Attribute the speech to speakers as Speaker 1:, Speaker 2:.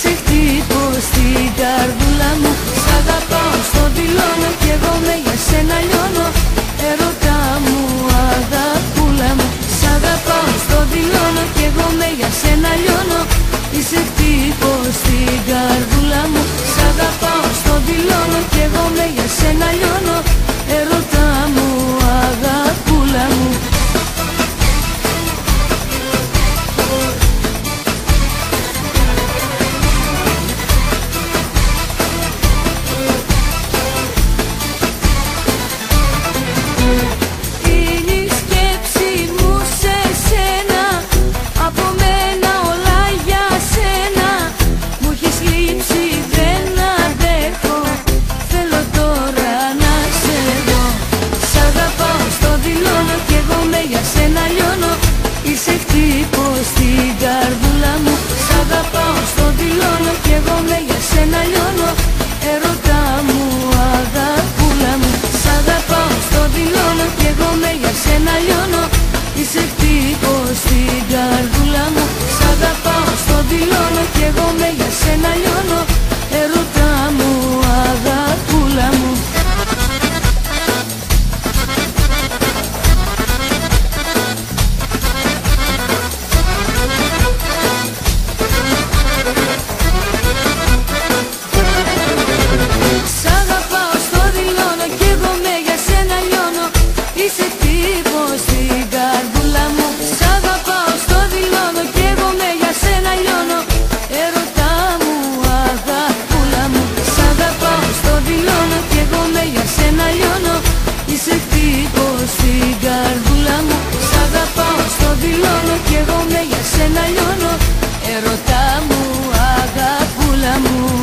Speaker 1: Είσαι χτύπος στην καρδούλα μου. Σ' αγαπάω, στο δηλώνω κι εγώ με για σένα λιώνω. Ερώτα μου, αγαπούλα μου. Σ' αγαπάω, στο δηλώνω κι εγώ με για σένα λιώνω. Είσαι χτύπος στην καρδούλα μου. Σ' αγαπάω, στο δηλώνω κι εγώ με για σένα λιώνω. Ερώτα μου, αγαπούλα μου. Είσαι χτύπος στην καρδούλα μου. Σ' αγαπάω, στο δηλώνω κι εγώ με για σένα λιώνω. Ερώτα μου, αγαπούλα μου. Σ' αγαπάω, στο δηλώνω κι εγώ με για σένα λιώνω. Είσαι χτύπος στην καρδούλα μου. Σ' αγαπάω, στο δηλώνω κι εγώ με για σένα λιώνω. Ερώτα μου, αγαπούλα μου. Είσαι χτύπος στην καρδούλα μου. Σ' αγαπάω, στο δηλώνω κι εγώ με για σένα λιώνω. Ερώτα μου, αγαπούλα μου. Σ' αγαπάω, στο δηλώνω κι εγώ με για σένα λιώνω. Είσαι χτύπος στην καρδούλα μου. Σ' αγαπάω, στο δηλώνω κι εγώ με για σένα λιώνω. Ερώτα μου, αγαπούλα μου.